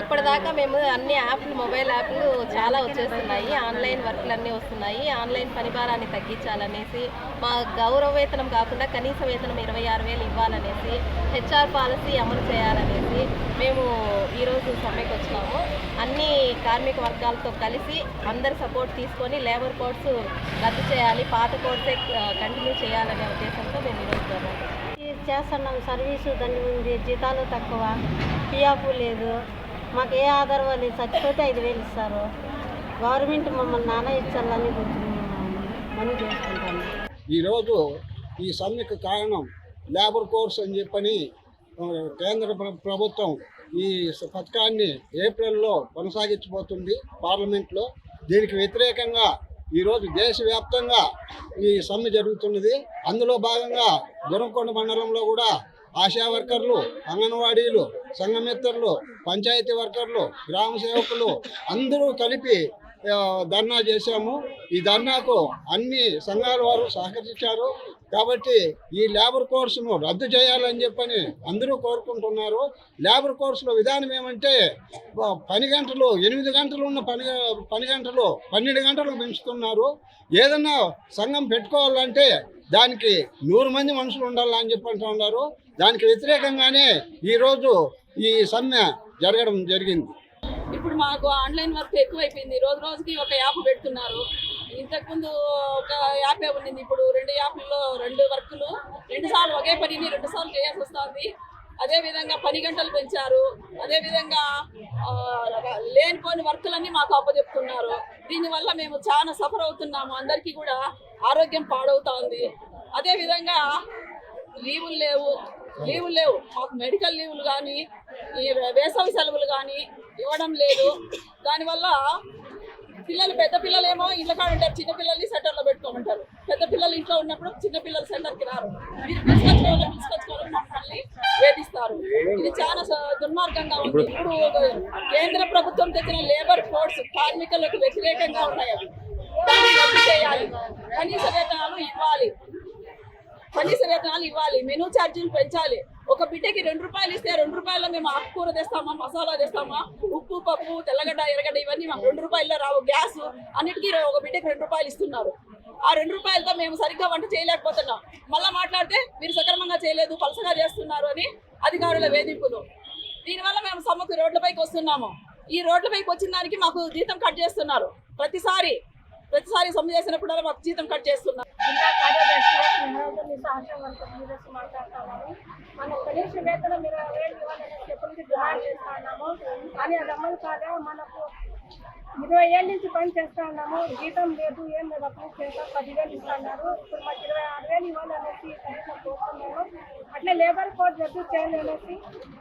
ఇప్పటిదాకా మేము అన్ని యాప్లు, మొబైల్ యాప్లు చాలా వచ్చేస్తున్నాయి. ఆన్లైన్ వర్క్‌లన్నీ వస్తున్నాయి. ఆన్లైన్ పనిభారాన్ని తగ్గించాలనేసి, మా గౌరవ వేతనం కాకుండా కనీస వేతనం 26,000 ఇవ్వాలనేసి, హెచ్ఆర్ పాలసీ అమలు చేయాలనేసి మేము ఈరోజు సమ్మెకు వచ్చినాము. అన్ని కార్మిక వర్గాలతో కలిసి అందరి సపోర్ట్ తీసుకొని లేబర్ కోడ్స్ రద్దు చేయాలి, పాత కోడ్సే కంటిన్యూ చేయాలనే ఉద్దేశంతో మేము ఈరోజు చేస్తున్నాం. సర్వీసు దండి ఉంది, జీతాలు తక్కువ, పిఎఫ్ లేదు, మాకు ఏ ఆధారం లేదు. చచ్చిపోతే 5,000 ఇస్తారు. గవర్నమెంట్ మమ్మల్ని నాన్న ఇచ్చాలని మనీ చేసుకుంటాను. ఈరోజు ఈ సమ్మెకు కారణం లేబర్ కోర్స్ అని చెప్పని కేంద్ర ప్రభుత్వం ఈ పథకాన్ని ఏప్రిల్లో కొనసాగించబోతుంది పార్లమెంట్లో. దీనికి వ్యతిరేకంగా ఈరోజు దేశవ్యాప్తంగా ఈ సమ్మె జరుగుతున్నది. అందులో భాగంగా గురంకొండ మండలంలో కూడా ఆశా వర్కర్లు, అంగన్వాడీలు, సంఘమిత్రులు, పంచాయతీ వర్కర్లు, గ్రామ సేవకులు అందరూ కలిపి ధర్నా చేశాము. ఈ ధర్నాకు అన్ని సంఘాల వారు సహకరించారు. కాబట్టి ఈ లేబర్ కోర్సును రద్దు చేయాలని చెప్పని అందరూ కోరుకుంటున్నారు. లేబర్ కోర్సులో విధానం ఏమంటే పని గంటలు 8 గంటలు ఉన్న పని గంటలు 12 గంటలకు పెంచుతున్నారు. ఏదన్నా సంఘం పెట్టుకోవాలంటే దానికి 100 మంది మనుషులు ఉండాలని చెప్పి అంటున్నారు. దానికి వ్యతిరేకంగానే ఈరోజు ఈ సమ్మె జరగడం జరిగింది. ఇప్పుడు మాకు ఆన్లైన్ వర్క్ ఎక్కువైపోయింది. రోజు రోజుకి ఒక యాప్ పెడుతున్నారు. ఇంతకుముందు ఒక యాపే ఉండింది, ఇప్పుడు 2 యాప్లలో 2 వర్కులు 2 సార్లు ఒకే పనిని 2 సార్లు చేయాల్సి వస్తుంది. అదేవిధంగా పని గంటలు పెంచారు. అదేవిధంగా లేనిపోని వర్కులన్నీ మాకు అప్పచెప్తున్నారు. దీనివల్ల మేము చాలా సఫర్ అవుతున్నాము. అందరికీ కూడా ఆరోగ్యం పాడవుతుంది. అదేవిధంగా లీవులు లేవు. మాకు మెడికల్ లీవులు కానీ, ఈ వేసవి సెలవులు కానీ ఇవ్వడం లేదు. దానివల్ల పెద్ద పిల్లలేమో ఇంట్లో కాడ ఉంటారు, చిన్నపిల్లల్ని సెంటర్లో పెట్టుకోమంటారు. పెద్ద పిల్లలు ఇంట్లో ఉన్నప్పుడు చిన్నపిల్లలు సెంటర్కి రారు. మీరు పిలుచుకొచ్చుకోవాలని మమ్మల్ని వేధిస్తారు. ఇది చాలా దుర్మార్గంగా ఉంది. ఇప్పుడు కేంద్ర ప్రభుత్వం తెచ్చిన లేబర్ కోడ్స్ కార్మికులకు వ్యతిరేకంగా ఉన్నాయి. అవి రద్దు చేయాలి. కనీస వేతనాలు ఇవ్వాలి. మెనూ ఛార్జీలు పెంచాలి. ఒక బిడ్డకి 2 రూపాయలు ఇస్తే 2 రూపాయల్లో మేము ఆకుకూర తెస్తామా, మసాలా తెస్తామా, ఉప్పు, పప్పు, తెల్లగడ్డ, ఎర్రగడ్డ ఇవన్నీ మాకు 2 రూపాయల్లో రావు. గ్యాస్ అన్నిటికీ ఒక బిడ్డకి 2 రూపాయలు ఇస్తున్నారు. ఆ 2 రూపాయలతో మేము సరిగ్గా వంట చేయలేకపోతున్నాం. మళ్ళీ మాట్లాడితే మీరు సక్రమంగా చేయలేదు, పలసగా చేస్తున్నారు అని అధికారుల వేధింపులు. దీనివల్ల మేము సమ్మెకు రోడ్లపైకి వస్తున్నాము. ఈ రోడ్లపైకి వచ్చిన దానికి మాకు జీతం కట్ చేస్తున్నారు. ప్రతిసారి సమ్మె చేసినప్పుడు మాకు జీతం కట్ చేస్తున్నారు. జిల్లా కార్యదర్శి మాట్లాడుతున్నాము. మన కనీస వేతనం 20,000 ఇవ్వాలని చెప్పి డిమాండ్ చేస్తా ఉన్నాము. కానీ అది అమలు కాదా. మనకు 20 ఏళ్ళ నుంచి పని చేస్తా ఉన్నాము. జీతం లేదు, ఏం లేదు. అప్లై చేస్తాం 10,000 ఇస్తున్నారు. ఇప్పుడు మాకు 26,000 ఇవ్వాలనేసి కనీసం కోరుతున్నాము. అట్లే లేబర్ కోడ్ రద్దు చేయాలనేసి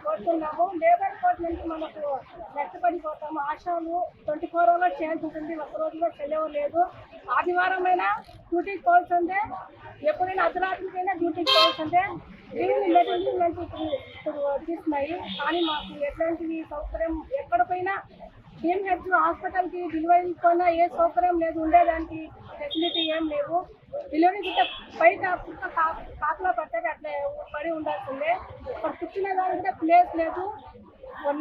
కోరుతున్నాము. లేబర్ కోడ్ నుంచి మనకు నష్టపడిపోతాము. ఆశాలు 24 అవర్స్ చేయాల్సి ఉంటుంది. ఒక్క రోజులో సెలవు లేదు. ఆదివారం అయినా డ్యూటీకి పోవాల్సిందే, ఎప్పుడైనా అర్ధరాత్రికైనా డ్యూటీకి పోవాల్సిందే. దీన్ని మెటీరియల్ నుంచి ఇప్పుడు తీస్తున్నాయి. కానీ మాకు ఎట్లాంటివి సౌకర్యం ఎక్కడ పోయినా DMH హాస్పిటల్కి డెలివరీ పోయినా ఏ సౌకర్యం లేదు. ఉండేదానికి ఫెసిలిటీ ఏం లేవు. డెలివరీ గిట్ట బయట కాకులో పట్టేది అట్లా పడి ఉండాల్సిందే. అక్కడ కూర్చునే దానికి ప్లేస్ లేదు.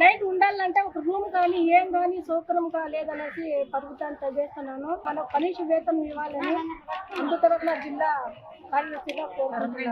నైట్ ఉండాలంటే ఒక రూమ్ కానీ ఏం కానీ సౌకర్యం లేదనేసి పరుగుతాను చేస్తున్నాను. మనకు కనీస వేతనం ఇవ్వాలని ముందు తరఫున జిల్లా కార్యదర్శిగా కోరుకుంటున్నాను.